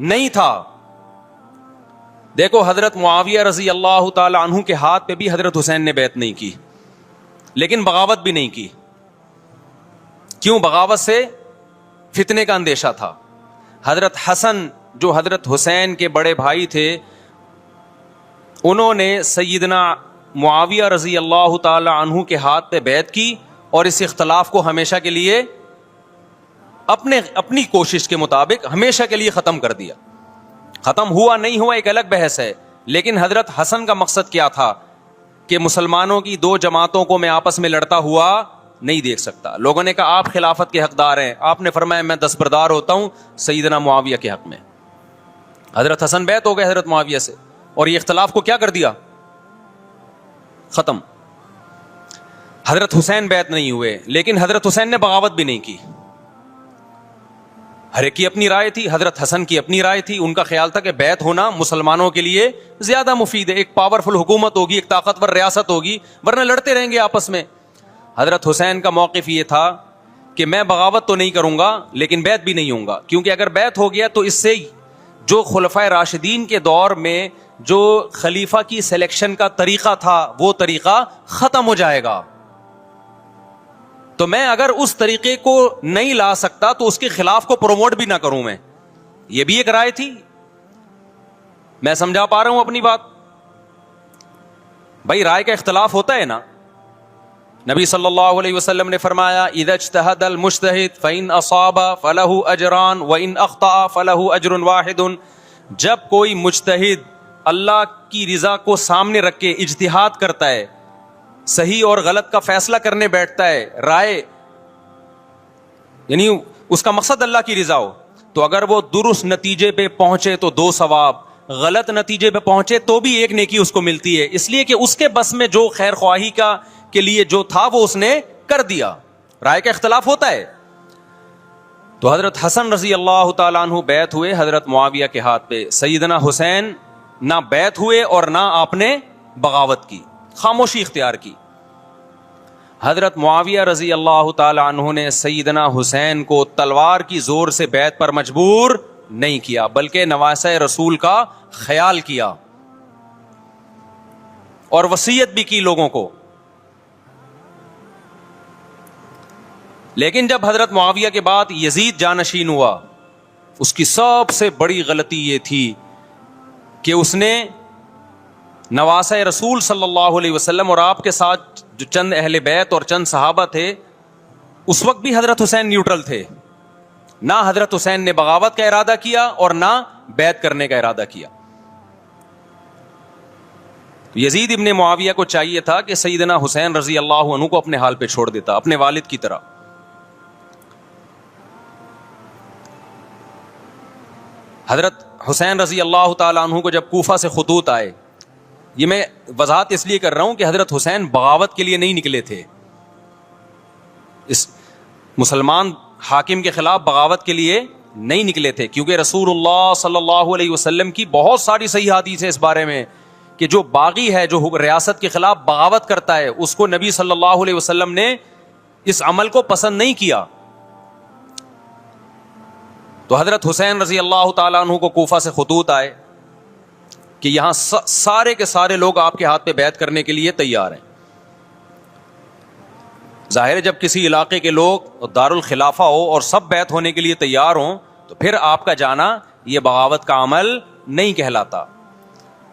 نہیں تھا. دیکھو حضرت معاویہ رضی اللہ تعالی عنہ کے ہاتھ پہ بھی حضرت حسین نے بیعت نہیں کی, لیکن بغاوت بھی نہیں کی. کیوں؟ بغاوت سے فتنے کا اندیشہ تھا. حضرت حسن جو حضرت حسین کے بڑے بھائی تھے, انہوں نے سیدنا معاویہ رضی اللہ تعالی عنہ کے ہاتھ پہ بیعت کی اور اس اختلاف کو ہمیشہ کے لیے اپنی کوشش کے مطابق ہمیشہ کے لیے ختم کر دیا. ختم ہوا نہیں ہوا ایک الگ بحث ہے, لیکن حضرت حسن کا مقصد کیا تھا کہ مسلمانوں کی دو جماعتوں کو میں آپس میں لڑتا ہوا نہیں دیکھ سکتا. لوگوں نے کہا آپ خلافت کے حقدار ہیں, آپ نے فرمایا میں دستبردار ہوتا ہوں سیدنا معاویہ کے حق میں. حضرت حسن بیعت ہو گئے حضرت معاویہ سے, اور یہ اختلاف کو کیا کر دیا؟ ختم. حضرت حسین بیعت نہیں ہوئے, لیکن حضرت حسین نے بغاوت بھی نہیں کی. ہر ایک کی اپنی رائے تھی, حضرت حسن کی اپنی رائے تھی. ان کا خیال تھا کہ بیعت ہونا مسلمانوں کے لیے زیادہ مفید ہے, ایک پاورفل حکومت ہوگی, ایک طاقتور ریاست ہوگی, ورنہ لڑتے رہیں گے آپس میں. حضرت حسین کا موقف یہ تھا کہ میں بغاوت تو نہیں کروں گا لیکن بیعت بھی نہیں ہوں گا, کیونکہ اگر بیعت ہو گیا تو اس سے جو خلفائے راشدین کے دور میں جو خلیفہ کی سلیکشن کا طریقہ تھا وہ طریقہ ختم ہو جائے گا. تو میں اگر اس طریقے کو نہیں لا سکتا تو اس کے خلاف کو پروموٹ بھی نہ کروں میں. یہ بھی ایک رائے تھی. میں سمجھا پا رہا ہوں اپنی بات؟ بھائی رائے کا اختلاف ہوتا ہے نا. نبی صلی اللہ علیہ وسلم نے فرمایا اذا اجتہد المجتہد فإن اصاب فلہ اجران وإن اخطأ فلہ اجر واحد. جب کوئی مجتہد اللہ کی رضا کو سامنے رکھ کے اجتہاد کرتا ہے, صحیح اور غلط کا فیصلہ کرنے بیٹھتا ہے, رائے یعنی اس کا مقصد اللہ کی رضا ہو, تو اگر وہ درست نتیجے پہ پہنچے تو 2 ثواب, غلط نتیجے پہ پہنچے تو بھی 1 نیکی اس کو ملتی ہے, اس لیے کہ اس کے بس میں جو خیر خواہی کا کے لیے جو تھا وہ اس نے کر دیا. رائے کا اختلاف ہوتا ہے. تو حضرت حسن رضی اللہ تعالیٰ عنہ بیعت ہوئے حضرت معاویہ کے ہاتھ پہ. سیدنا حسین نہ بیعت ہوئے اور نہ آپ نے بغاوت کی, خاموشی اختیار کی. حضرت معاویہ رضی اللہ تعالی عنہ نے سیدنا حسین کو تلوار کی زور سے بیعت پر مجبور نہیں کیا, بلکہ نواسہ رسول کا خیال کیا اور وصیت بھی کی لوگوں کو. لیکن جب حضرت معاویہ کے بعد یزید جانشین ہوا, اس کی سب سے بڑی غلطی یہ تھی کہ اس نے نواسہ رسول صلی اللہ علیہ وسلم اور آپ کے ساتھ جو چند اہل بیت اور چند صحابہ تھے, اس وقت بھی حضرت حسین نیوٹرل تھے. نہ حضرت حسین نے بغاوت کا ارادہ کیا اور نہ بیعت کرنے کا ارادہ کیا. یزید ابن معاویہ کو چاہیے تھا کہ سیدنا حسین رضی اللہ عنہ کو اپنے حال پہ چھوڑ دیتا, اپنے والد کی طرح. حضرت حسین رضی اللہ تعالیٰ عنہ کو جب کوفہ سے خطوط آئے, یہ میں وضاحت اس لیے کر رہا ہوں کہ حضرت حسین بغاوت کے لیے نہیں نکلے تھے, اس مسلمان حاکم کے خلاف بغاوت کے لیے نہیں نکلے تھے, کیونکہ رسول اللہ صلی اللہ علیہ وسلم کی بہت ساری صحیح حدیث ہے اس بارے میں کہ جو باغی ہے, جو ریاست کے خلاف بغاوت کرتا ہے, اس کو نبی صلی اللہ علیہ وسلم نے اس عمل کو پسند نہیں کیا. تو حضرت حسین رضی اللہ تعالیٰ عنہ کو کوفہ سے خطوط آئے کہ یہاں سارے کے سارے لوگ آپ کے ہاتھ پہ بیعت کرنے کے لیے تیار ہیں. ظاہر ہے جب کسی علاقے کے لوگ دارالخلافہ ہو اور سب بیعت ہونے کے لیے تیار ہوں تو پھر آپ کا جانا یہ بغاوت کا عمل نہیں کہلاتا.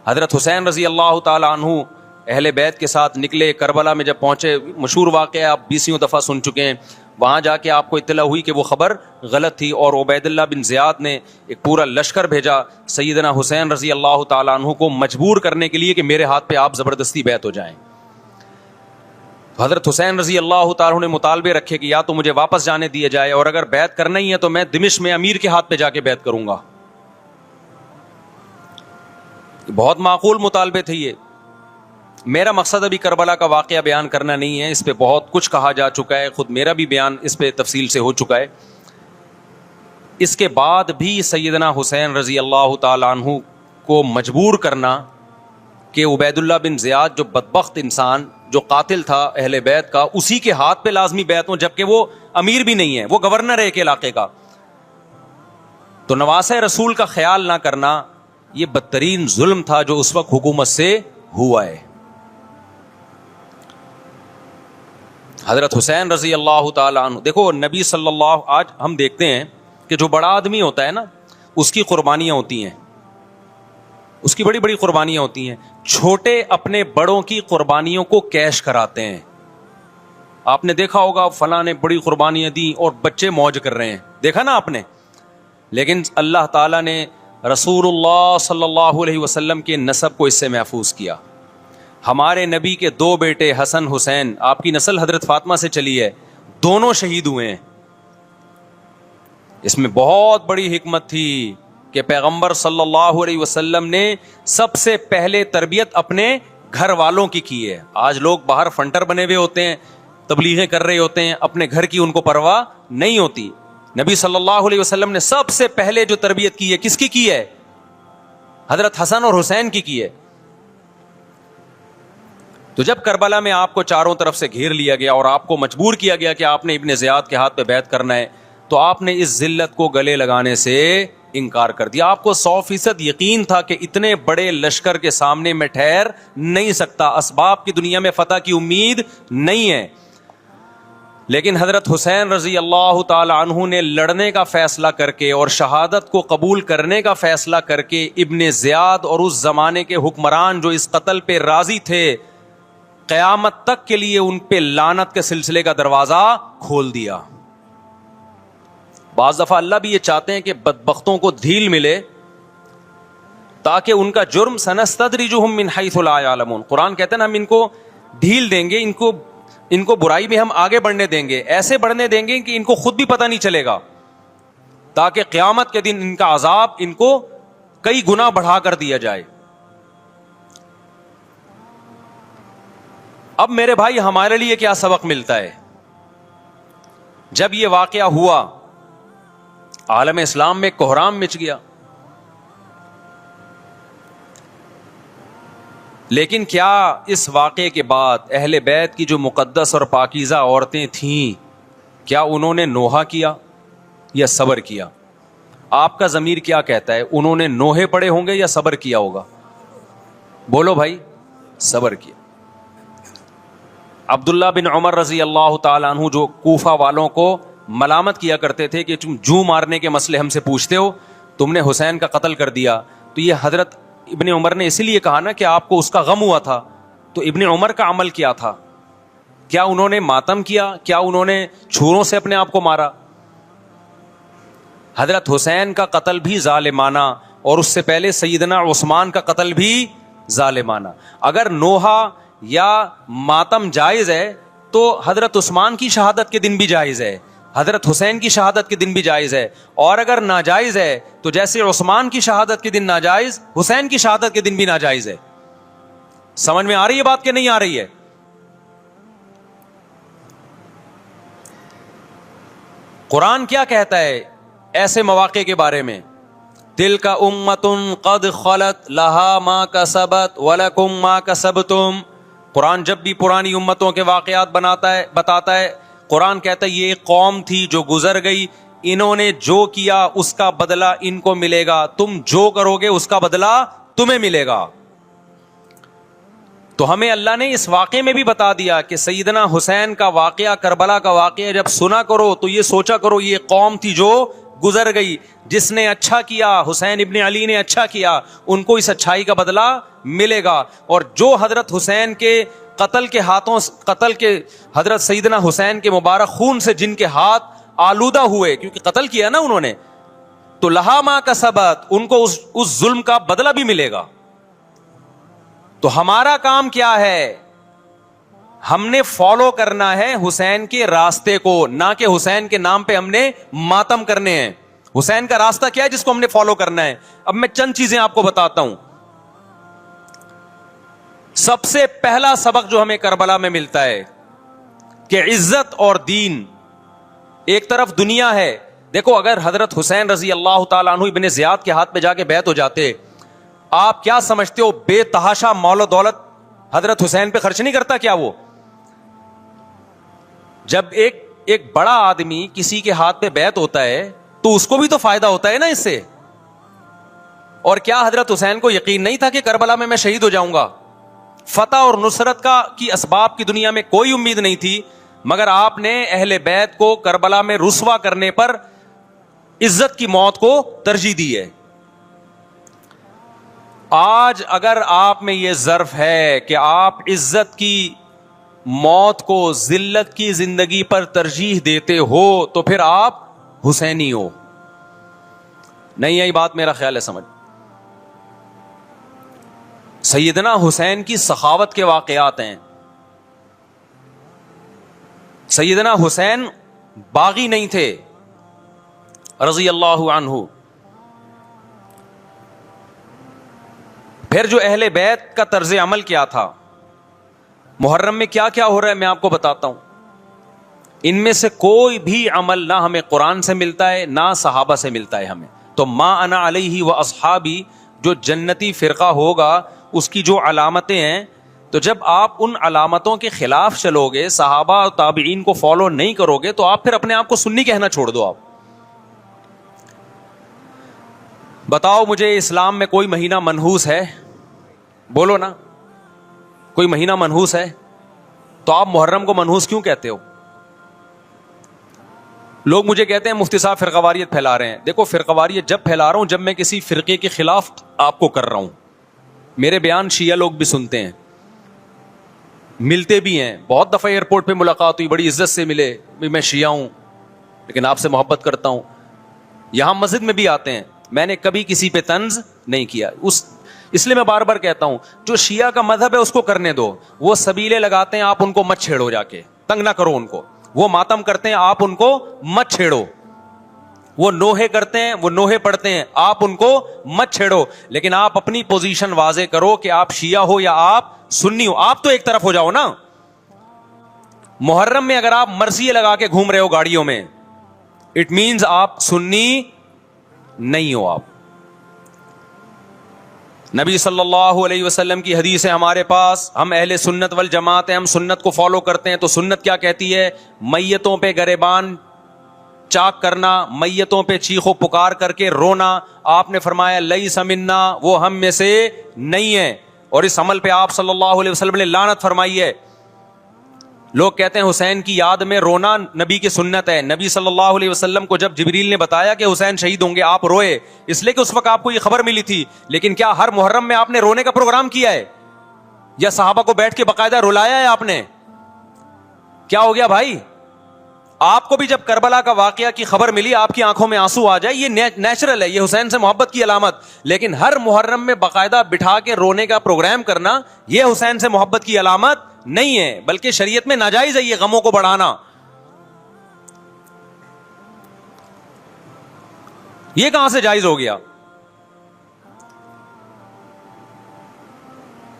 حضرت حسین رضی اللہ تعالیٰ عنہ اہل بیت کے ساتھ نکلے. کربلا میں جب پہنچے, مشہور واقعہ آپ 20 دفعہ سن چکے ہیں, وہاں جا کے آپ کو اطلاع ہوئی کہ وہ خبر غلط تھی اور عبید اللہ بن زیاد نے ایک پورا لشکر بھیجا سیدنا حسین رضی اللہ تعالیٰ عنہ کو مجبور کرنے کے لیے کہ میرے ہاتھ پہ آپ زبردستی بیعت ہو جائیں. حضرت حسین رضی اللہ تعالیٰ عنہ نے مطالبے رکھے کہ یا تو مجھے واپس جانے دیا جائے, اور اگر بیعت کرنا ہی ہے تو میں دمشق میں امیر کے ہاتھ پہ جا کے بیعت کروں گا. بہت معقول مطالبے تھے یہ. میرا مقصد ابھی کربلا کا واقعہ بیان کرنا نہیں ہے, اس پہ بہت کچھ کہا جا چکا ہے, خود میرا بھی بیان اس پہ تفصیل سے ہو چکا ہے. اس کے بعد بھی سیدنا حسین رضی اللہ تعالیٰ عنہ کو مجبور کرنا کہ عبید اللہ بن زیاد جو بدبخت انسان جو قاتل تھا اہل بیت کا, اسی کے ہاتھ پہ لازمی بیعت ہوں, جبکہ وہ امیر بھی نہیں ہے, وہ گورنر ہے ایک علاقے کا. تو نواسہ رسول کا خیال نہ کرنا یہ بدترین ظلم تھا جو اس وقت حکومت سے ہوا ہے. حضرت حسین رضی اللہ تعالیٰ عنہ, دیکھو نبی صلی اللہ, آج ہم دیکھتے ہیں کہ جو بڑا آدمی ہوتا ہے نا اس کی قربانیاں ہوتی ہیں, اس کی بڑی بڑی قربانیاں ہوتی ہیں. چھوٹے اپنے بڑوں کی قربانیوں کو کیش کراتے ہیں. آپ نے دیکھا ہوگا فلاں نے بڑی قربانیاں دی اور بچے موج کر رہے ہیں, دیکھا نا آپ نے. لیکن اللہ تعالیٰ نے رسول اللہ صلی اللہ علیہ وسلم کے نسب کو اس سے محفوظ کیا. ہمارے نبی کے 2 بیٹے حسن حسین, آپ کی نسل حضرت فاطمہ سے چلی ہے, دونوں شہید ہوئے ہیں. اس میں بہت بڑی حکمت تھی کہ پیغمبر صلی اللہ علیہ وسلم نے سب سے پہلے تربیت اپنے گھر والوں کی ہے. آج لوگ باہر فنٹر بنے ہوئے ہوتے ہیں, تبلیغیں کر رہے ہوتے ہیں, اپنے گھر کی ان کو پرواہ نہیں ہوتی. نبی صلی اللہ علیہ وسلم نے سب سے پہلے جو تربیت کی ہے کس کی ہے؟ حضرت حسن اور حسین کی ہے. تو جب کربلا میں آپ کو چاروں طرف سے گھیر لیا گیا اور آپ کو مجبور کیا گیا کہ آپ نے ابن زیاد کے ہاتھ پہ بیعت کرنا ہے, تو آپ نے اس ذلت کو گلے لگانے سے انکار کر دیا. آپ کو 100% یقین تھا کہ اتنے بڑے لشکر کے سامنے میں ٹھہر نہیں سکتا, اسباب کی دنیا میں فتح کی امید نہیں ہے. لیکن حضرت حسین رضی اللہ تعالی عنہ نے لڑنے کا فیصلہ کر کے اور شہادت کو قبول کرنے کا فیصلہ کر کے ابن زیاد اور اس زمانے کے حکمران جو اس قتل پہ راضی تھے, قیامت تک کے لیے ان پہ لعنت کے سلسلے کا دروازہ کھول دیا. بعض دفعہ اللہ بھی یہ چاہتے ہیں کہ بدبختوں کو ڈھیل ملے تاکہ ان کا جرم سنستدرجہم من حیث لا یعلمون. قرآن کہتے ہیں نا ہم ان کو ڈھیل دیں گے, ان کو برائی میں ہم آگے بڑھنے دیں گے, ایسے بڑھنے دیں گے کہ ان کو خود بھی پتہ نہیں چلے گا, تاکہ قیامت کے دن ان کا عذاب ان کو کئی گنا بڑھا کر دیا جائے. اب میرے بھائی ہمارے لیے کیا سبق ملتا ہے؟ جب یہ واقعہ ہوا عالم اسلام میں کوہرام مچ گیا, لیکن کیا اس واقعے کے بعد اہل بیت کی جو مقدس اور پاکیزہ عورتیں تھیں, کیا انہوں نے نوحہ کیا یا صبر کیا؟ آپ کا ضمیر کیا کہتا ہے, انہوں نے نوحے پڑے ہوں گے یا صبر کیا ہوگا؟ بولو بھائی, صبر کیا. عبداللہ بن عمر رضی اللہ تعالیٰ عنہ جو کوفہ والوں کو ملامت کیا کرتے تھے کہ تم جو مارنے کے مسئلے ہم سے پوچھتے ہو, تم نے حسین کا قتل کر دیا, تو یہ حضرت ابن عمر نے اسی لیے کہا نا کہ آپ کو اس کا غم ہوا تھا. تو ابن عمر کا عمل کیا تھا؟ کیا انہوں نے ماتم کیا؟ کیا انہوں نے چھروں سے اپنے آپ کو مارا؟ حضرت حسین کا قتل بھی ظالمانہ, اور اس سے پہلے سیدنا عثمان کا قتل بھی ظالمانہ. اگر نوحہ یا ماتم جائز ہے تو حضرت عثمان کی شہادت کے دن بھی جائز ہے, حضرت حسین کی شہادت کے دن بھی جائز ہے. اور اگر ناجائز ہے تو جیسے عثمان کی شہادت کے دن ناجائز, حسین کی شہادت کے دن بھی ناجائز ہے. سمجھ میں آ رہی ہے بات کہ نہیں آ رہی ہے؟ قرآن کیا کہتا ہے ایسے مواقع کے بارے میں؟ تلک امۃ قد خلت لہا ما کسبت ولکم ما کسبتم. قرآن جب بھی پرانی امتوں کے واقعات بتاتا ہے, قرآن کہتا ہے یہ ایک قوم تھی جو گزر گئی, انہوں نے جو کیا اس کا بدلہ ان کو ملے گا, تم جو کرو گے اس کا بدلہ تمہیں ملے گا. تو ہمیں اللہ نے اس واقعے میں بھی بتا دیا کہ سیدنا حسین کا واقعہ, کربلا کا واقعہ جب سنا کرو تو یہ سوچا کرو یہ قوم تھی جو گزر گئی, جس نے اچھا کیا, حسین ابن علی نے اچھا کیا, ان کو اس اچھائی کا بدلہ ملے گا. اور جو حضرت حسین کے قتل کے حضرت سیدنا حسین کے مبارک خون سے جن کے ہاتھ آلودہ ہوئے, کیونکہ قتل کیا نا انہوں نے, تو لہا ما کسبت, ان کو اس ظلم کا بدلہ بھی ملے گا. تو ہمارا کام کیا ہے؟ ہم نے فالو کرنا ہے حسین کے راستے کو, نہ کہ حسین کے نام پہ ہم نے ماتم کرنے ہیں. حسین کا راستہ کیا ہے جس کو ہم نے فالو کرنا ہے؟ اب میں چند چیزیں آپ کو بتاتا ہوں. سب سے پہلا سبق جو ہمیں کربلا میں ملتا ہے کہ عزت اور دین, ایک طرف دنیا ہے. دیکھو اگر حضرت حسین رضی اللہ تعالیٰ عنہ ابن زیاد کے ہاتھ پہ جا کے بیعت ہو جاتے, آپ کیا سمجھتے ہو بے تحاشا مال و دولت حضرت حسین پہ خرچ نہیں کرتا کیا وہ؟ جب ایک بڑا آدمی کسی کے ہاتھ پہ بیعت ہوتا ہے تو تو اس کو بھی تو فائدہ ہوتا ہے نا اس سے. اور کیا حضرت حسین کو یقین نہیں تھا کہ کربلا میں میں شہید ہو جاؤں گا؟ فتح اور نصرت کی اسباب کی دنیا میں کوئی امید نہیں تھی، مگر آپ نے اہل بیت کو کربلا میں رسوا کرنے پر عزت کی موت کو ترجیح دی ہے. آج اگر آپ میں یہ ظرف ہے کہ آپ عزت کی موت کو ذلت کی زندگی پر ترجیح دیتے ہو تو پھر آپ حسینی ہو. نہیں آئی بات؟ میرا خیال ہے سمجھ. سیدنا حسین کی سخاوت کے واقعات ہیں. سیدنا حسین باغی نہیں تھے رضی اللہ عنہ. پھر جو اہل بیت کا طرز عمل کیا تھا، محرم میں کیا کیا ہو رہا ہے میں آپ کو بتاتا ہوں. ان میں سے کوئی بھی عمل نہ ہمیں قرآن سے ملتا ہے نہ صحابہ سے ملتا ہے ہمیں. تو ما انا علیہ و اصحابی جو جنتی فرقہ ہوگا اس کی جو علامتیں ہیں، تو جب آپ ان علامتوں کے خلاف چلو گے، صحابہ اور تابعین کو فالو نہیں کرو گے، تو آپ پھر اپنے آپ کو سنی کہنا چھوڑ دو. آپ بتاؤ مجھے اسلام میں کوئی مہینہ منحوس ہے؟ بولو نا. کوئی مہینہ منحوس ہے؟ تو آپ محرم کو منحوس کیوں کہتے ہو؟ لوگ مجھے کہتے ہیں مفتی صاحب فرقہ واریت پھیلا رہے ہیں. دیکھو فرقہ واریت جب پھیلا رہا ہوں جب میں کسی فرقے کے خلاف آپ کو کر رہا ہوں. میرے بیان شیعہ لوگ بھی سنتے ہیں، ملتے بھی ہیں. بہت دفعہ ایئرپورٹ پہ ملاقات ہوئی، بڑی عزت سے ملے، میں شیعہ ہوں لیکن آپ سے محبت کرتا ہوں. یہاں مسجد میں بھی آتے ہیں. میں نے کبھی کسی پہ طنز نہیں کیا. اس لیے میں بار بار کہتا ہوں جو شیعہ کا مذہب ہے اس کو کرنے دو. وہ سبیلے لگاتے ہیں، آپ ان کو مت چھیڑو، جا کے تنگ نہ کرو ان کو. وہ ماتم کرتے ہیں، آپ ان کو مت چھیڑو. وہ نوحے کرتے ہیں، وہ نوحے پڑھتے ہیں، آپ ان کو مت چھیڑو. لیکن آپ اپنی پوزیشن واضح کرو کہ آپ شیعہ ہو یا آپ سنی ہو. آپ تو ایک طرف ہو جاؤ نا. محرم میں اگر آپ مرثیے لگا کے گھوم رہے ہو گاڑیوں میں، اٹ مینز آپ سنی نہیں ہو. آپ نبی صلی اللہ علیہ وسلم کی حدیث ہے ہمارے پاس، ہم اہل سنت والجماعت ہیں، ہم سنت کو فالو کرتے ہیں. تو سنت کیا کہتی ہے؟ میتوں پہ گریبان چاک کرنا، میتوں پہ چیخ و پکار کر کے رونا. آپ نے فرمایا لیس منا، وہ ہم میں سے نہیں ہے. اور اس عمل پہ آپ صلی اللہ علیہ وسلم نے لعنت فرمائی ہے. لوگ کہتے ہیں حسین کی یاد میں رونا نبی کی سنت ہے. نبی صلی اللہ علیہ وسلم کو جب جبریل نے بتایا کہ حسین شہید ہوں گے، آپ روئے، اس لیے کہ اس وقت آپ کو یہ خبر ملی تھی. لیکن کیا ہر محرم میں آپ نے رونے کا پروگرام کیا ہے؟ یا صحابہ کو بیٹھ کے باقاعدہ رلایا ہے آپ نے؟ کیا ہو گیا بھائی؟ آپ کو بھی جب کربلا کا واقعہ کی خبر ملی آپ کی آنکھوں میں آنسو آ جائے، یہ نیچرل ہے، یہ حسین سے محبت کی علامت. لیکن ہر محرم میں باقاعدہ بٹھا کے رونے کا پروگرام کرنا یہ حسین سے محبت کی علامت نہیں ہے، بلکہ شریعت میں ناجائز ہے یہ غموں کو بڑھانا. یہ کہاں سے جائز ہو گیا؟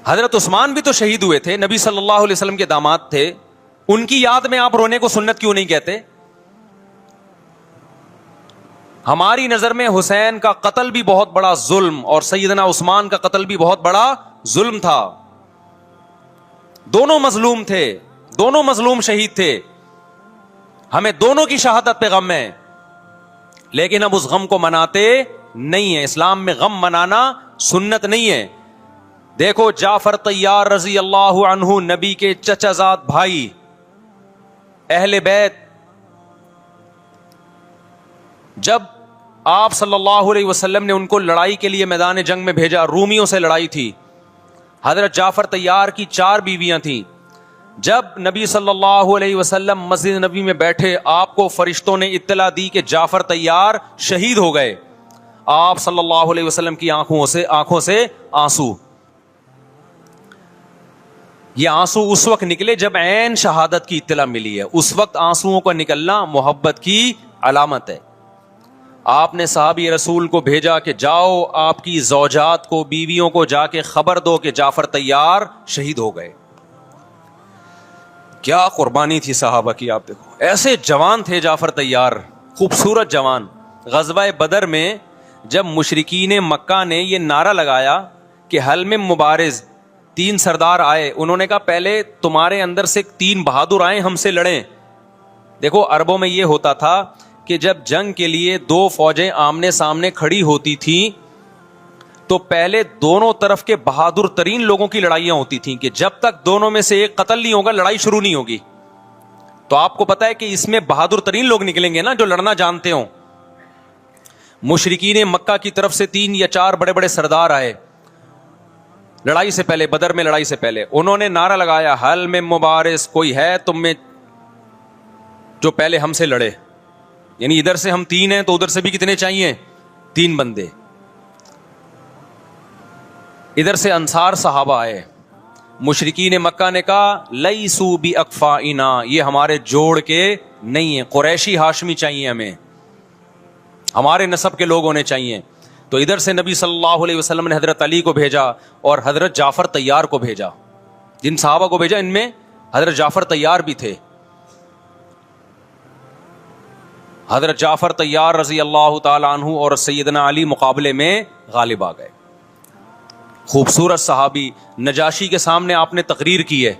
حضرت عثمان بھی تو شہید ہوئے تھے، نبی صلی اللہ علیہ وسلم کے داماد تھے. ان کی یاد میں آپ رونے کو سنت کیوں نہیں کہتے؟ ہماری نظر میں حسین کا قتل بھی بہت بڑا ظلم اور سیدنا عثمان کا قتل بھی بہت بڑا ظلم تھا. دونوں مظلوم تھے، دونوں مظلوم شہید تھے. ہمیں دونوں کی شہادت پہ غم ہے، لیکن اب اس غم کو مناتے نہیں ہیں. اسلام میں غم منانا سنت نہیں ہے. دیکھو جعفر طیار رضی اللہ عنہ، نبی کے چچا زاد بھائی، اہل بیت، جب آپ صلی اللہ علیہ وسلم نے ان کو لڑائی کے لیے میدان جنگ میں بھیجا، رومیوں سے لڑائی تھی. حضرت جعفر طیار کی 4 بیویاں تھیں. جب نبی صلی اللہ علیہ وسلم مسجد نبی میں بیٹھے، آپ کو فرشتوں نے اطلاع دی کہ جعفر طیار شہید ہو گئے. آپ صلی اللہ علیہ وسلم کی آنکھوں سے آنسو. یہ آنسو اس وقت نکلے جب عین شہادت کی اطلاع ملی ہے. اس وقت آنسوؤں کا نکلنا محبت کی علامت ہے. آپ نے صحابی رسول کو بھیجا کہ جاؤ آپ کی زوجات کو، بیویوں کو جا کے خبر دو کہ جعفر طیار شہید ہو گئے. کیا قربانی تھی صحابہ کی. آپ دیکھو ایسے جوان تھے جعفر طیار، خوبصورت جوان. غزوہ بدر میں جب مشرکین مکہ نے یہ نعرہ لگایا کہ حل میں مبارز، 3 سردار آئے، انہوں نے کہا پہلے تمہارے اندر سے 3 بہادر آئیں ہم سے لڑیں. دیکھو عربوں میں یہ ہوتا تھا کہ جب جنگ کے لیے دو فوجیں آمنے سامنے کھڑی ہوتی تھیں تو پہلے دونوں طرف کے بہادر ترین لوگوں کی لڑائیاں ہوتی تھیں کہ جب تک دونوں میں سے ایک قتل نہیں ہوگا لڑائی شروع نہیں ہوگی. تو آپ کو پتا ہے کہ اس میں بہادر ترین لوگ نکلیں گے نا جو لڑنا جانتے ہوں. مشرکین مکہ کی طرف سے 3 یا 4 بڑے بڑے سردار آئے لڑائی سے پہلے, بدر میں لڑائی سے پہلے. انہوں نے نعرہ لگایا حل میں مبارز, کوئی ہے تم میں جو پہلے ہم سے لڑے. یعنی ادھر سے ہم 3 ہیں تو ادھر سے بھی کتنے چاہیے؟ 3 بندے. ادھر سے انصار صحابہ آئے. مشرکین مکہ نے کہا لیسو بی اکفائنا, یہ ہمارے جوڑ کے نہیں ہیں, قریشی ہاشمی چاہیے ہمیں, ہمارے نسب کے لوگ ہونے چاہیے. تو ادھر سے نبی صلی اللہ علیہ وسلم نے حضرت علی کو بھیجا اور حضرت جعفر طیار کو بھیجا. جن صحابہ کو بھیجا ان میں حضرت جعفر طیار بھی تھے. حضرت جعفر طیار رضی اللہ تعالی عنہ اور سیدنا علی مقابلے میں غالب آ گئے. خوبصورت صحابی. نجاشی کے سامنے آپ نے تقریر کی ہے,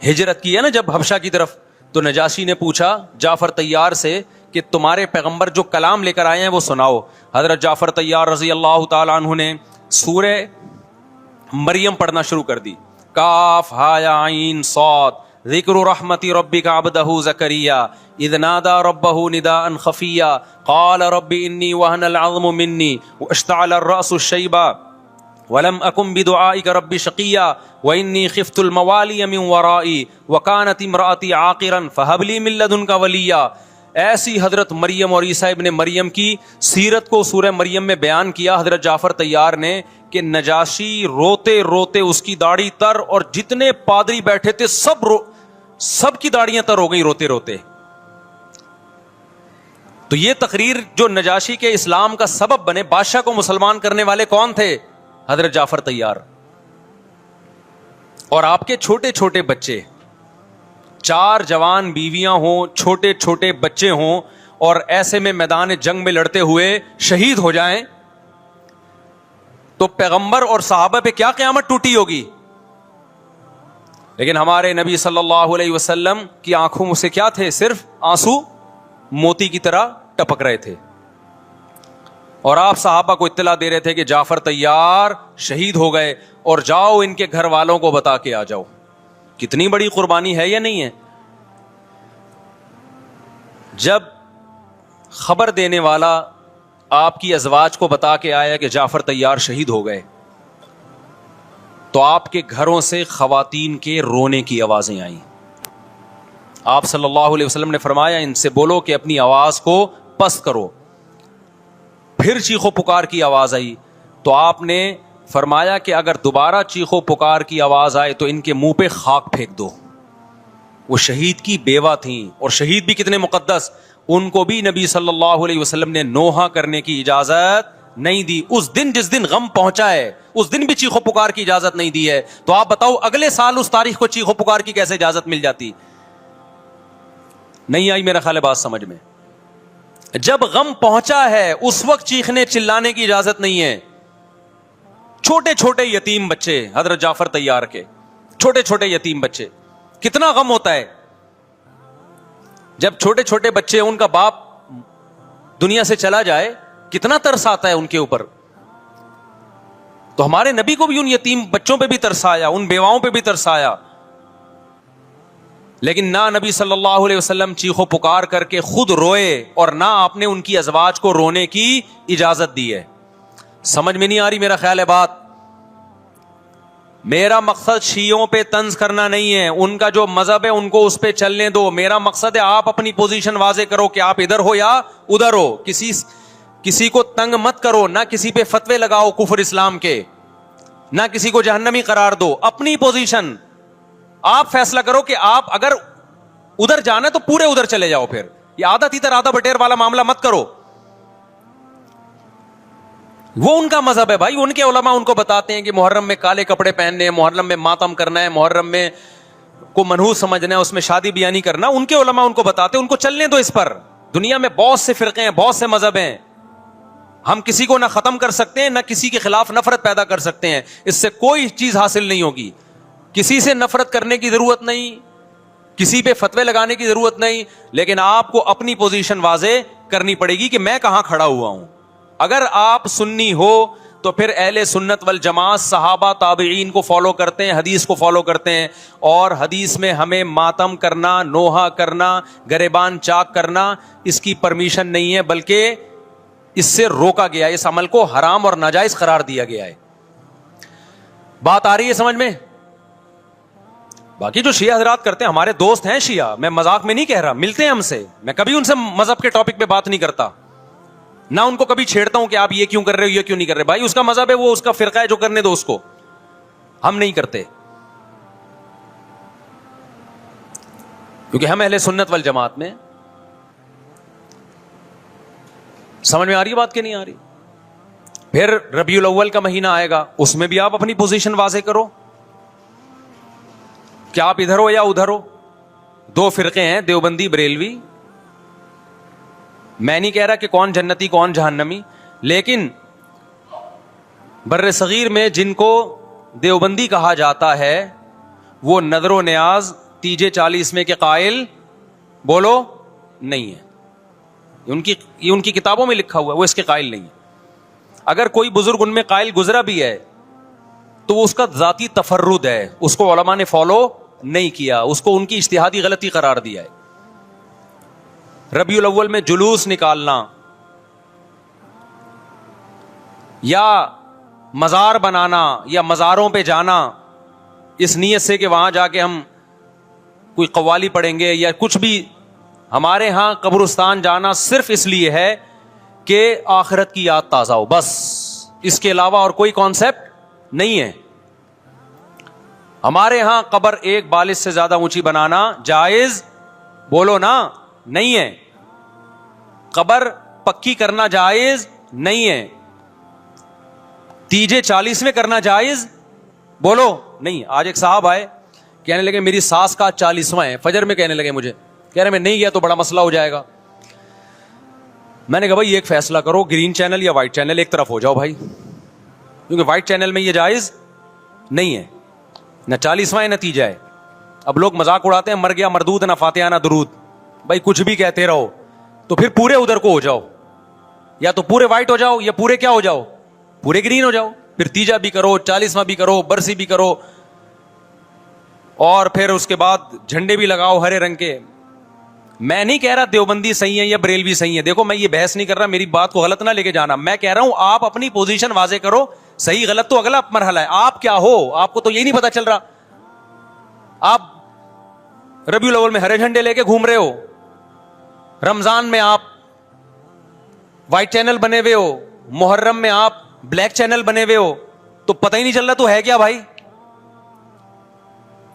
ہجرت کی ہے نا جب حبشہ کی طرف, تو نجاشی نے پوچھا جعفر طیار سے کہ تمہارے پیغمبر جو کلام لے کر آئے ہیں وہ سناؤ. حضرت جعفر طیار رضی اللہ تعالی عنہ نے سورہ مریم پڑھنا شروع کر دی. کاف ہا یا عین صاد ذکر رحمت ربک عبدہ زکریا اذ نادى ربه نداء خفیا قال رب انی وهن العظم منی واشتعل الرأس شیبا ولم اکن بدعائک رب شقیا وانی خفت الموالی من ورائي وكانت امرأتی عاقرا فهب لی من لدنک ولیا. ایسی حضرت مریم اور عیسیٰ ابن مریم کی سیرت کو سورہ مریم میں بیان کیا حضرت جعفر طیار نے کہ نجاشی روتے روتے اس کی داڑھی تر, اور جتنے پادری بیٹھے تھے سب کی داڑیاں تر ہو گئی روتے روتے. تو یہ تقریر جو نجاشی کے اسلام کا سبب بنے, بادشاہ کو مسلمان کرنے والے کون تھے؟ حضرت جعفر طیار. اور آپ کے چھوٹے چھوٹے بچے, 4 جوان بیویاں ہوں, چھوٹے چھوٹے بچے ہوں, اور ایسے میں میدان جنگ میں لڑتے ہوئے شہید ہو جائیں تو پیغمبر اور صحابہ پہ کیا قیامت ٹوٹی ہوگی. لیکن ہمارے نبی صلی اللہ علیہ وسلم کی آنکھوں میں سے کیا تھے؟ صرف آنسو موتی کی طرح ٹپک رہے تھے. اور آپ صحابہ کو اطلاع دے رہے تھے کہ جعفر طیار شہید ہو گئے اور جاؤ ان کے گھر والوں کو بتا کے آ جاؤ. کتنی بڑی قربانی ہے یا نہیں ہے؟ جب خبر دینے والا آپ کی ازواج کو بتا کے آیا کہ جعفر طیار شہید ہو گئے تو آپ کے گھروں سے خواتین کے رونے کی آوازیں آئیں. آپ صلی اللہ علیہ وسلم نے فرمایا ان سے بولو کہ اپنی آواز کو پست کرو. پھر چیخو پکار کی آواز آئی تو آپ نے فرمایا کہ اگر دوبارہ چیخو پکار کی آواز آئے تو ان کے منہ پہ خاک پھینک دو. وہ شہید کی بیوہ تھیں, اور شہید بھی کتنے مقدس, ان کو بھی نبی صلی اللہ علیہ وسلم نے نوحہ کرنے کی اجازت نہیں دی. اس دن جس دن غم پہنچا ہے اس دن بھی چیخو پکار کی اجازت نہیں دی ہے. تو آپ بتاؤ اگلے سال اس تاریخ کو چیخو پکار کی کیسے اجازت مل جاتی؟ نہیں آئی میرا خیال ہے بات سمجھ میں. جب غم پہنچا ہے اس وقت چیخنے چلانے کی اجازت نہیں ہے. چھوٹے چھوٹے یتیم بچے, حضرت جعفر طیار کے چھوٹے چھوٹے یتیم بچے, کتنا غم ہوتا ہے جب چھوٹے چھوٹے بچے ان کا باپ دنیا سے چلا جائے, کتنا ترس آتا ہے ان کے اوپر. تو ہمارے نبی کو بھی ان یتیم بچوں پہ بھی ترس آیا, ان بیواؤں پہ بھی ترس آیا. لیکن نہ نبی صلی اللہ علیہ وسلم چیخو پکار کر کے خود روئے اور نہ آپ نے ان کی ازواج کو رونے کی اجازت دی ہے. سمجھ میں نہیں آ رہی میرا خیال ہے بات. میرا مقصد شیعوں پہ طنز کرنا نہیں ہے, ان کا جو مذہب ہے ان کو اس پہ چلنے دو. میرا مقصد ہے آپ اپنی پوزیشن واضح کرو کہ آپ ادھر ہو یا ادھر ہو. کسی کو تنگ مت کرو, نہ کسی پہ فتوے لگاؤ کفر اسلام کے, نہ کسی کو جہنمی قرار دو. اپنی پوزیشن آپ فیصلہ کرو کہ آپ اگر ادھر جانا ہے تو پورے ادھر چلے جاؤ. پھر یہ آدھا تیتر آدھا بٹیر والا معاملہ مت کرو. وہ ان کا مذہب ہے بھائی, ان کے علماء ان کو بتاتے ہیں کہ محرم میں کالے کپڑے پہننے ہیں, محرم میں ماتم کرنا ہے, محرم میں کو منحوس سمجھنا ہے, اس میں شادی بیانی کرنا. ان کے علماء ان کو بتاتے ہیں, ان کو چلنے دو اس پر. دنیا میں بہت سے فرقے ہیں, بہت سے مذہب ہیں, ہم کسی کو نہ ختم کر سکتے ہیں نہ کسی کے خلاف نفرت پیدا کر سکتے ہیں. اس سے کوئی چیز حاصل نہیں ہوگی. کسی سے نفرت کرنے کی ضرورت نہیں, کسی پہ فتوے لگانے کی ضرورت نہیں, لیکن آپ کو اپنی پوزیشن واضح کرنی پڑے گی کہ میں کہاں کھڑا ہوا ہوں. اگر آپ سنی ہو تو پھر اہل سنت والجماعت صحابہ تابعین کو فالو کرتے ہیں, حدیث کو فالو کرتے ہیں, اور حدیث میں ہمیں ماتم کرنا, نوحہ کرنا, گریبان چاک کرنا اس کی پرمیشن نہیں ہے, بلکہ اس سے روکا گیا ہے, اس عمل کو حرام اور ناجائز قرار دیا گیا ہے. بات آ رہی ہے سمجھ میں؟ باقی جو شیعہ حضرات کرتے ہیں, ہمارے دوست ہیں شیعہ, میں مذاق میں نہیں کہہ رہا, ملتے ہیں ہم سے, میں کبھی ان سے مذہب کے ٹاپک پہ بات نہیں کرتا, نہ ان کو کبھی چھیڑتا ہوں کہ آپ یہ کیوں کر رہے ہو, یہ کیوں نہیں کر رہے. بھائی اس کا مذہب ہے, وہ اس کا فرقہ ہے, جو کرنے دو اس کو, ہم نہیں کرتے, کیونکہ ہم اہل سنت والجماعت میں. سمجھ میں آ رہی ہے بات کہ نہیں آ رہی؟ پھر ربیع الاول کا مہینہ آئے گا, اس میں بھی آپ اپنی پوزیشن واضح کرو کہ آپ ادھر ہو یا ادھر ہو. دو فرقے ہیں, دیوبندی بریلوی. میں نہیں کہہ رہا کہ کون جنتی کون جہنمی, لیکن بر صغیر میں جن کو دیوبندی کہا جاتا ہے وہ نظر و نیاز تیجے 40 میں کے قائل بولو نہیں ہے. یہ ان کی کتابوں میں لکھا ہوا ہے, وہ اس کے قائل نہیں ہے. اگر کوئی بزرگ ان میں قائل گزرا بھی ہے تو وہ اس کا ذاتی تفرد ہے, اس کو علماء نے فالو نہیں کیا, اس کو ان کی اجتہادی غلطی قرار دیا ہے. ربیع الاول میں جلوس نکالنا یا مزار بنانا یا مزاروں پہ جانا اس نیت سے کہ وہاں جا کے ہم کوئی قوالی پڑھیں گے یا کچھ بھی, ہمارے ہاں قبرستان جانا صرف اس لیے ہے کہ آخرت کی یاد تازہ ہو, بس. اس کے علاوہ اور کوئی کانسیپٹ نہیں ہے. ہمارے ہاں قبر ایک بالش سے زیادہ اونچی بنانا جائز بولو نا نہیں ہے. قبر پکی کرنا جائز نہیں ہے. تیجے 40 میں کرنا جائز بولو نہیں. آج ایک صاحب آئے, کہنے لگے میری ساس کا 40واں ہے, فجر میں کہنے لگے مجھے, کہہ رہے میں نہیں گیا تو بڑا مسئلہ ہو جائے گا. میں نے کہا بھائی ایک فیصلہ کرو, گرین چینل یا وائٹ چینل, ایک طرف ہو جاؤ بھائی, کیونکہ وائٹ چینل میں یہ جائز نہیں ہے, نہ 40واں ہے نہ تیجا ہے. اب لوگ مذاق اڑاتے ہیں, مر گیا مردود نہ فاتحہ نہ درود. بھائی کچھ بھی کہتے رہو, تو پھر پورے ادھر کو ہو جاؤ, یا تو پورے وائٹ ہو جاؤ یا پورے کیا ہو جاؤ, پورے گرین ہو جاؤ. پھر تیجا بھی کرو, 40واں بھی کرو, برسی بھی کرو, اور پھر اس کے بعد جھنڈے بھی لگاؤ ہرے رنگ کے. میں نہیں کہہ رہا دیوبندی صحیح ہے یا بریلوی صحیح ہے, دیکھو میں یہ بحث نہیں کر رہا, میری بات کو غلط نہ لے کے جانا. میں کہہ رہا ہوں آپ اپنی پوزیشن واضح کرو, صحیح غلط تو اگلا مرحلہ ہے. آپ کیا ہو, آپ کو تو یہی نہیں پتا چل رہا. آپ ربیع الاول میں ہرے جھنڈے لے کے گھوم رہے ہو, رمضان میں آپ وائٹ چینل بنے ہوئے ہو, محرم میں آپ بلیک چینل بنے ہوئے ہو, تو پتہ ہی نہیں چل رہا تو ہے کیا بھائی.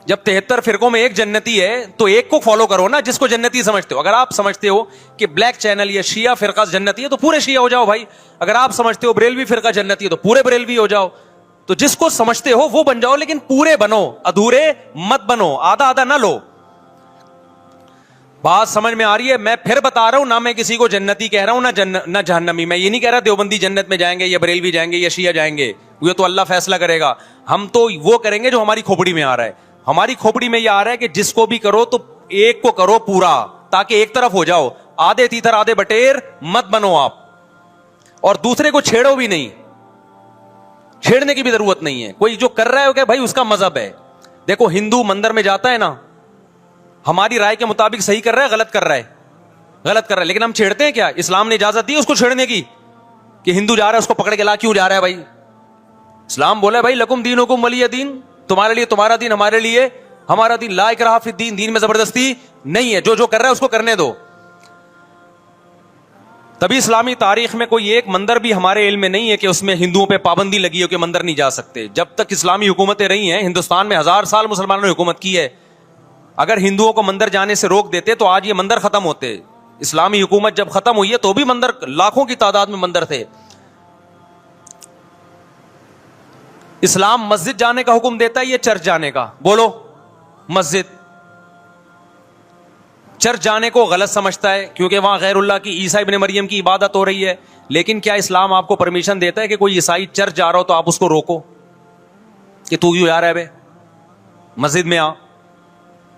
جب 73 فرقوں میں ایک جنتی ہے تو ایک کو فالو کرو نا, جس کو جنتی سمجھتے ہو. اگر آپ سمجھتے ہو کہ بلیک چینل یا شیعہ فرقہ جنتی ہے تو پورے شیعہ ہو جاؤ بھائی. اگر آپ سمجھتے ہو بریلوی فرقہ جنتی ہے تو پورے بریلوی ہو جاؤ. تو جس کو سمجھتے ہو وہ بن جاؤ, لیکن پورے بنو, ادھورے مت بنو, آدھا آدھا نہ لو. بات سمجھ میں آ رہی ہے؟ میں پھر بتا رہا ہوں, نہ میں کسی کو جنتی کہہ رہا ہوں نہ جہنمی. میں یہ نہیں کہہ رہا دیوبندی جنت میں جائیں گے یا بریلوی جائیں گے یا شیعہ جائیں گے, یہ تو اللہ فیصلہ کرے گا. ہم تو وہ کریں گے جو ہماری کھوپڑی میں آ رہا ہے. ہماری کھوپڑی میں یہ آ رہا ہے کہ جس کو بھی کرو تو ایک کو کرو پورا, تاکہ ایک طرف ہو جاؤ. آدھے تیتر آدھے بٹیر مت بنو آپ, اور دوسرے کو چھیڑو بھی نہیں, چھیڑنے کی بھی ضرورت نہیں ہے. کوئی جو کر رہا ہے کہ بھائی اس کا مذہب ہے. دیکھو ہندو مندر میں جاتا ہے نا, ہماری رائے کے مطابق صحیح کر رہا ہے, غلط کر رہا ہے, غلط کر رہا ہے, لیکن ہم چھیڑتے ہیں کیا؟ اسلام نے اجازت دی اس کو چھیڑنے کی کہ ہندو جا رہا ہے اس کو پکڑ کے لا کیوں جا رہا ہے بھائی؟ اسلام بولا ہے بھائی لکم دینکم ولی دین, تمہارے لیے تمہارا دین, ہمارے لیے ہمارا دین. لا اکراہ فی الدین, دین میں زبردستی نہیں ہے, جو کر رہا ہے اس کو کرنے دو. تبھی اسلامی تاریخ میں کوئی ایک مندر بھی ہمارے علم میں نہیں ہے کہ اس میں ہندوؤں پہ پابندی لگی ہو کہ مندر نہیں جا سکتے. جب تک اسلامی حکومتیں رہی ہیں, ہندوستان میں 1000 سال مسلمانوں نے حکومت کی ہے. اگر ہندوؤں کو مندر جانے سے روک دیتے تو آج یہ مندر ختم ہوتے. اسلامی حکومت جب ختم ہوئی ہے تو بھی مندر, لاکھوں کی تعداد میں مندر تھے. اسلام مسجد جانے کا حکم دیتا ہے یا چرچ جانے کا؟ بولو. مسجد. چرچ جانے کو غلط سمجھتا ہے کیونکہ وہاں غیر اللہ کی, عیسیٰ ابن مریم کی عبادت ہو رہی ہے. لیکن کیا اسلام آپ کو پرمیشن دیتا ہے کہ کوئی عیسائی چرچ جا رہا ہو تو آپ اس کو روکو کہ تو کیوں جا رہا ہے بے, مسجد میں آ؟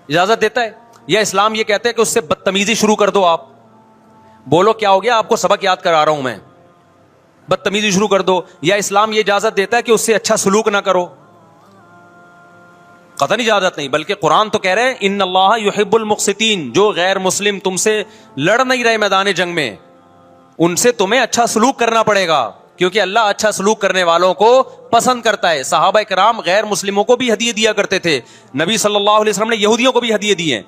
اجازت دیتا ہے؟ یا اسلام یہ کہتے ہیں کہ اس سے بدتمیزی شروع کر دو. آپ بولو کیا ہو گیا, آپ کو سبق یاد کرا رہا ہوں میں, بدتمیزی شروع کر دو. یا اسلام یہ اجازت دیتا ہے کہ اس سے اچھا سلوک نہ کرو؟ قطعاً اجازت نہیں, بلکہ قرآن تو کہہ رہے ہیں ان اللہ یحب المقسطین, جو غیر مسلم تم سے لڑ نہیں رہے میدان جنگ میں, ان سے تمہیں اچھا سلوک کرنا پڑے گا, کیونکہ اللہ اچھا سلوک کرنے والوں کو پسند کرتا ہے. صحابہ کرام غیر مسلموں کو بھی ہدیے دیا کرتے تھے, نبی صلی اللہ علیہ وسلم نے یہودیوں کو بھی ہدیے دیے.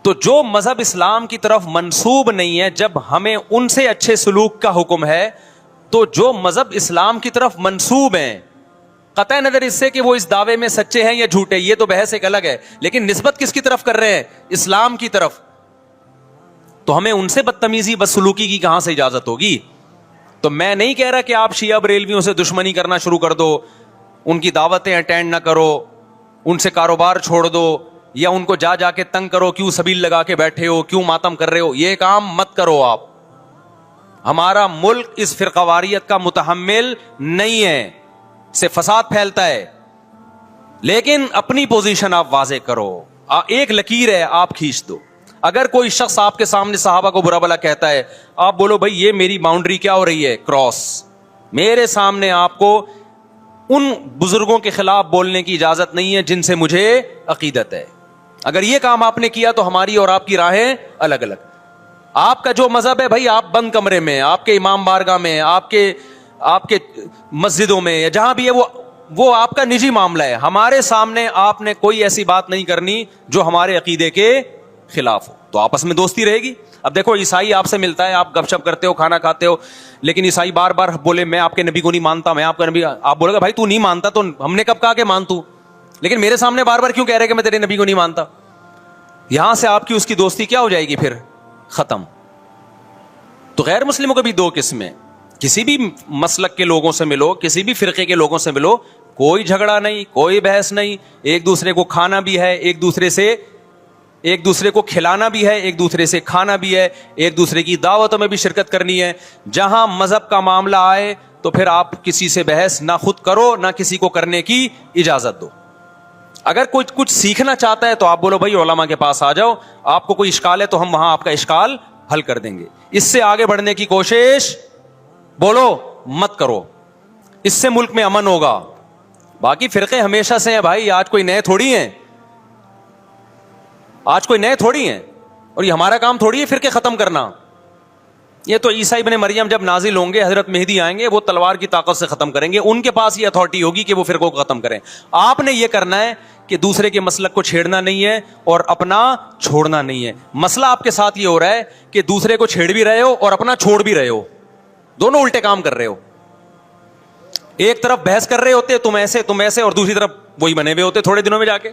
تو جو مذہب اسلام کی طرف منسوب نہیں ہے, جب ہمیں ان سے اچھے سلوک کا حکم ہے, تو جو مذہب اسلام کی طرف منسوب ہیں, قطع نظر اس سے کہ وہ اس دعوے میں سچے ہیں یا جھوٹے, یہ تو بحث ایک الگ ہے, لیکن نسبت کس کی طرف کر رہے ہیں؟ اسلام کی طرف. تو ہمیں ان سے بدتمیزی بدسلوکی کی کہاں سے اجازت ہوگی؟ تو میں نہیں کہہ رہا کہ آپ شیعہ بریلویوں سے دشمنی کرنا شروع کر دو, ان کی دعوتیں اٹینڈ نہ کرو, ان سے کاروبار چھوڑ دو, یا ان کو جا جا کے تنگ کرو, کیوں سبیل لگا کے بیٹھے ہو, کیوں ماتم کر رہے ہو, یہ کام مت کرو آپ. ہمارا ملک اس فرقہ واریت کا متحمل نہیں ہے, سے فساد پھیلتا ہے. لیکن اپنی پوزیشن آپ واضح کرو, ایک لکیر ہے آپ کھینچ دو. اگر کوئی شخص آپ کے سامنے صحابہ کو برا بھلا کہتا ہے, آپ بولو بھائی یہ میری باؤنڈری کیا ہو رہی ہے, کراس. میرے سامنے آپ کو ان بزرگوں کے خلاف بولنے کی اجازت نہیں ہے جن سے مجھے عقیدت ہے. اگر یہ کام آپ نے کیا تو ہماری اور آپ کی راہیں الگ الگ. آپ کا جو مذہب ہے بھائی, آپ بند کمرے میں, آپ کے امام بارگاہ میں, آپ کے مسجدوں میں, یا جہاں بھی ہے, وہ آپ کا نجی معاملہ ہے. ہمارے سامنے آپ نے کوئی ایسی بات نہیں کرنی جو ہمارے عقیدے کے خلاف ہو, تو آپس میں دوستی رہے گی. اب دیکھو عیسائی آپ سے ملتا ہے, آپ گپ شپ کرتے ہو, کھانا کھاتے ہو, لیکن عیسائی بار بار بولے میں آپ کے نبی کو نہیں مانتا, میں آپ کا نبی, آپ بولے گا بھائی تو نہیں مانتا تو ہم نے کب کہا کہ مان تو, لیکن میرے سامنے بار بار کیوں کہہ رہے کہ میں تیرے نبی کو نہیں مانتا؟ یہاں سے آپ کی اس کی دوستی کیا ہو جائے گی پھر؟ ختم. تو غیر مسلموں کو بھی دو قسمیں, کسی بھی مسلک کے لوگوں سے ملو, کسی بھی فرقے کے لوگوں سے ملو, کوئی جھگڑا نہیں, کوئی بحث نہیں, ایک دوسرے کو کھانا بھی ہے, ایک دوسرے کو کھلانا بھی ہے, ایک دوسرے سے کھانا بھی ہے, ایک دوسرے کی دعوتوں میں بھی شرکت کرنی ہے. جہاں مذہب کا معاملہ آئے تو پھر آپ کسی سے بحث نہ خود کرو, نہ کسی کو کرنے کی اجازت دو. اگر کوئی کچھ سیکھنا چاہتا ہے تو آپ بولو بھائی علماء کے پاس آ جاؤ, آپ کو کوئی اشکال ہے تو ہم وہاں آپ کا اشکال حل کر دیں گے. اس سے آگے بڑھنے کی کوشش بولو مت کرو, اس سے ملک میں امن ہوگا. باقی فرقے ہمیشہ سے ہیں بھائی, آج کوئی نئے تھوڑی ہیں, اور یہ ہمارا کام تھوڑی ہے فرقے ختم کرنا. یہ تو عیسیٰ ابن مریم جب نازل ہوں گے, حضرت مہدی آئیں گے, وہ تلوار کی طاقت سے ختم کریں گے, ان کے پاس یہ اتھارٹی ہوگی کہ وہ فرقوں کو ختم کریں. آپ نے یہ کرنا ہے کہ دوسرے کے مسلک کو چھیڑنا نہیں ہے اور اپنا چھوڑنا نہیں ہے. مسئلہ آپ کے ساتھ یہ ہو رہا ہے کہ دوسرے کو چھیڑ بھی رہے ہو اور اپنا چھوڑ بھی رہے ہو, دونوں الٹے کام کر رہے ہو. ایک طرف بحث کر رہے ہوتے تم ایسے, اور دوسری طرف وہی بنے ہوئے ہوتے تھوڑے دنوں میں جا کے.